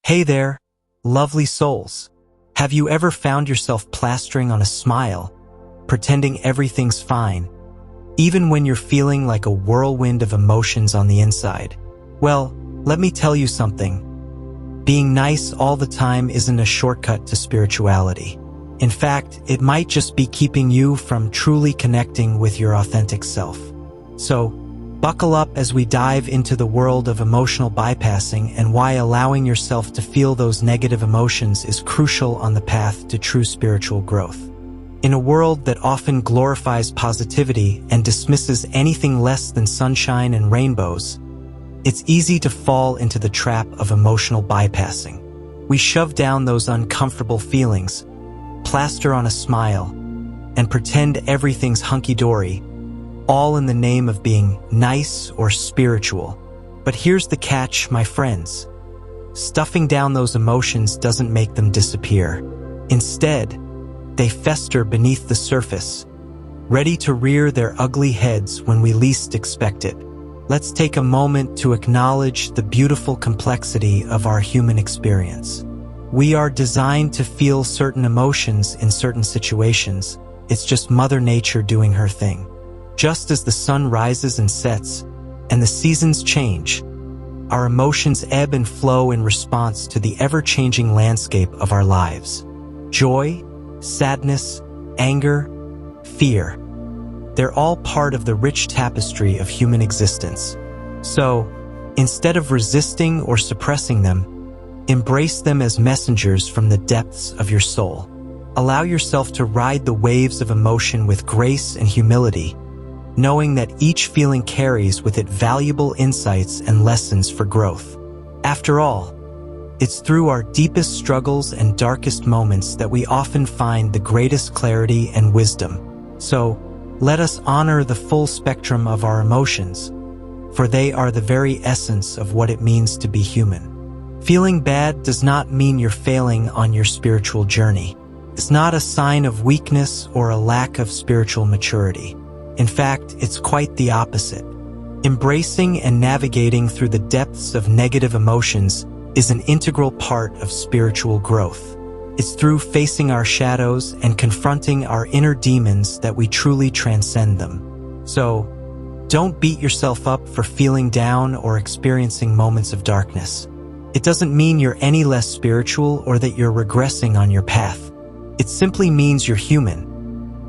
Hey there, lovely souls. Have you ever found yourself plastering on a smile, pretending everything's fine, even when you're feeling like a whirlwind of emotions on the inside? Well, let me tell you something. Being nice all the time isn't a shortcut to spirituality. In fact, it might just be keeping you from truly connecting with your authentic self. So, buckle up as we dive into the world of emotional bypassing and why allowing yourself to feel those negative emotions is crucial on the path to true spiritual growth. In a world that often glorifies positivity and dismisses anything less than sunshine and rainbows, it's easy to fall into the trap of emotional bypassing. We shove down those uncomfortable feelings, plaster on a smile, and pretend everything's hunky-dory, all in the name of being nice or spiritual. But here's the catch, my friends. Stuffing down those emotions doesn't make them disappear. Instead, they fester beneath the surface, ready to rear their ugly heads when we least expect it. Let's take a moment to acknowledge the beautiful complexity of our human experience. We are designed to feel certain emotions in certain situations. It's just Mother Nature doing her thing. Just as the sun rises and sets, and the seasons change, our emotions ebb and flow in response to the ever-changing landscape of our lives. Joy, sadness, anger, fear. They're all part of the rich tapestry of human existence. So, instead of resisting or suppressing them, embrace them as messengers from the depths of your soul. Allow yourself to ride the waves of emotion with grace and humility, knowing that each feeling carries with it valuable insights and lessons for growth. After all, it's through our deepest struggles and darkest moments that we often find the greatest clarity and wisdom. So, let us honor the full spectrum of our emotions, for they are the very essence of what it means to be human. Feeling bad does not mean you're failing on your spiritual journey. It's not a sign of weakness or a lack of spiritual maturity. In fact, it's quite the opposite. Embracing and navigating through the depths of negative emotions is an integral part of spiritual growth. It's through facing our shadows and confronting our inner demons that we truly transcend them. So, don't beat yourself up for feeling down or experiencing moments of darkness. It doesn't mean you're any less spiritual or that you're regressing on your path. It simply means you're human,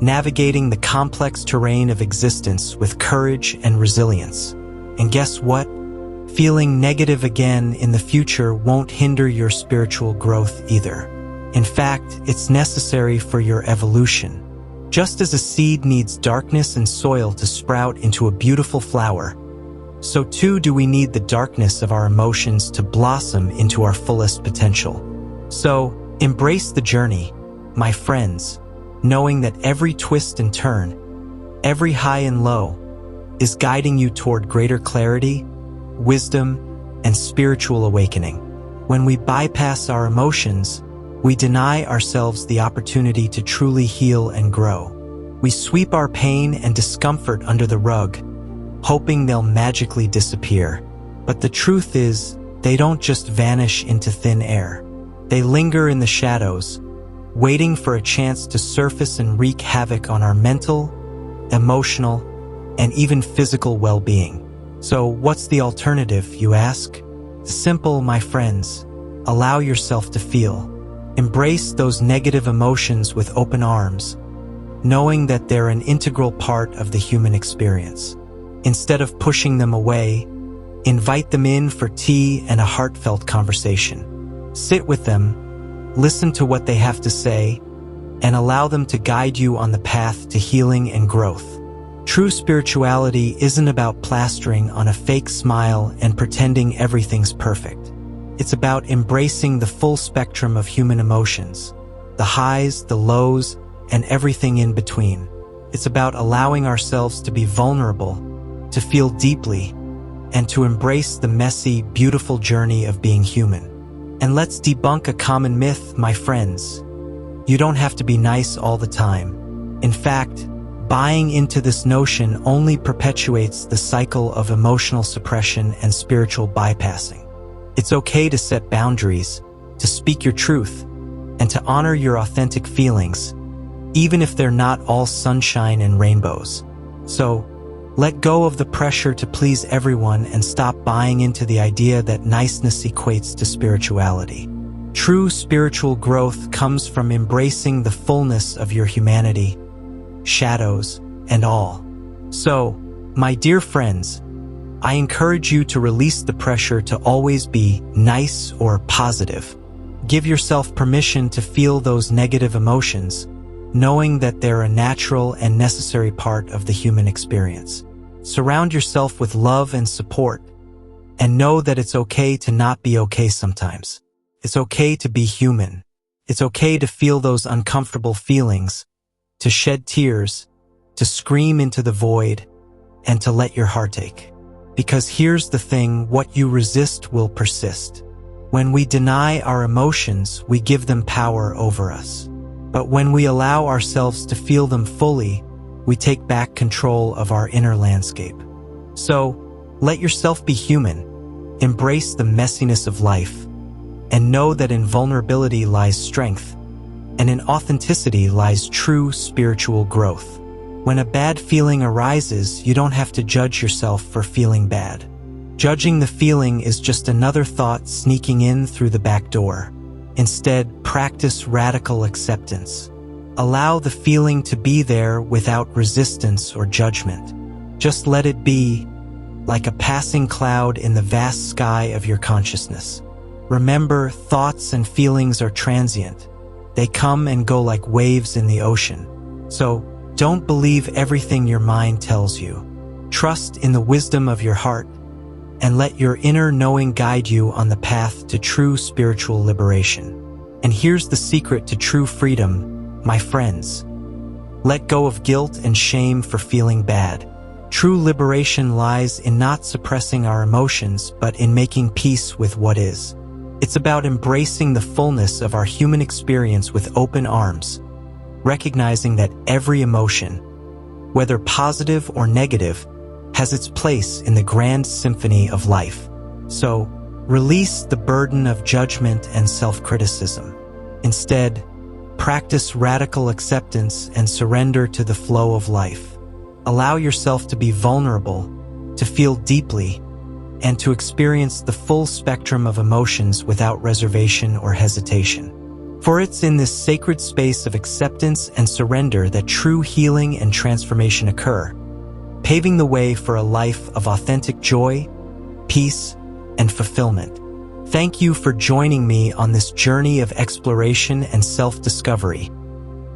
navigating the complex terrain of existence with courage and resilience. And guess what? Feeling negative again in the future won't hinder your spiritual growth either. In fact, it's necessary for your evolution. Just as a seed needs darkness and soil to sprout into a beautiful flower, so too do we need the darkness of our emotions to blossom into our fullest potential. So, embrace the journey, my friends, knowing that every twist and turn, every high and low, is guiding you toward greater clarity, wisdom, and spiritual awakening. When we bypass our emotions, we deny ourselves the opportunity to truly heal and grow. We sweep our pain and discomfort under the rug, hoping they'll magically disappear. But the truth is, they don't just vanish into thin air. They linger in the shadows, waiting for a chance to surface and wreak havoc on our mental, emotional, and even physical well-being. So what's the alternative, you ask? Simple, my friends. Allow yourself to feel. Embrace those negative emotions with open arms, knowing that they're an integral part of the human experience. Instead of pushing them away, invite them in for tea and a heartfelt conversation. Sit with them, listen to what they have to say, and allow them to guide you on the path to healing and growth. True spirituality isn't about plastering on a fake smile and pretending everything's perfect. It's about embracing the full spectrum of human emotions, the highs, the lows, and everything in between. It's about allowing ourselves to be vulnerable, to feel deeply, and to embrace the messy, beautiful journey of being human. And let's debunk a common myth, my friends. You don't have to be nice all the time. In fact, buying into this notion only perpetuates the cycle of emotional suppression and spiritual bypassing. It's okay to set boundaries, to speak your truth, and to honor your authentic feelings, even if they're not all sunshine and rainbows. So, let go of the pressure to please everyone and stop buying into the idea that niceness equates to spirituality. True spiritual growth comes from embracing the fullness of your humanity, shadows, and all. So, my dear friends, I encourage you to release the pressure to always be nice or positive. Give yourself permission to feel those negative emotions, knowing that they're a natural and necessary part of the human experience. Surround yourself with love and support, and know that it's okay to not be okay sometimes. It's okay to be human. It's okay to feel those uncomfortable feelings, to shed tears, to scream into the void, and to let your heart ache. Because here's the thing, what you resist will persist. When we deny our emotions, we give them power over us. But when we allow ourselves to feel them fully, we take back control of our inner landscape. So, let yourself be human, embrace the messiness of life, and know that in vulnerability lies strength, and in authenticity lies true spiritual growth. When a bad feeling arises, you don't have to judge yourself for feeling bad. Judging the feeling is just another thought sneaking in through the back door. Instead, practice radical acceptance. Allow the feeling to be there without resistance or judgment. Just let it be, like a passing cloud in the vast sky of your consciousness. Remember, thoughts and feelings are transient. They come and go like waves in the ocean. So, don't believe everything your mind tells you. Trust in the wisdom of your heart, and let your inner knowing guide you on the path to true spiritual liberation. And here's the secret to true freedom, my friends. Let go of guilt and shame for feeling bad. True liberation lies in not suppressing our emotions, but in making peace with what is. It's about embracing the fullness of our human experience with open arms, recognizing that every emotion, whether positive or negative, has its place in the grand symphony of life. So, release the burden of judgment and self-criticism. Instead, practice radical acceptance and surrender to the flow of life. Allow yourself to be vulnerable, to feel deeply, and to experience the full spectrum of emotions without reservation or hesitation. For it's in this sacred space of acceptance and surrender that true healing and transformation occur, paving the way for a life of authentic joy, peace, and fulfillment. Thank you for joining me on this journey of exploration and self-discovery.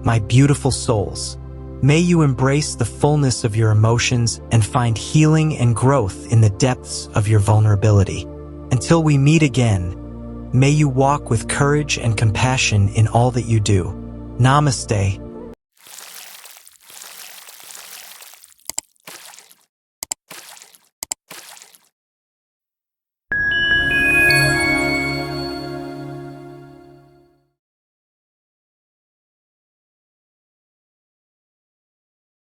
My beautiful souls, may you embrace the fullness of your emotions and find healing and growth in the depths of your vulnerability. Until we meet again, may you walk with courage and compassion in all that you do. Namaste.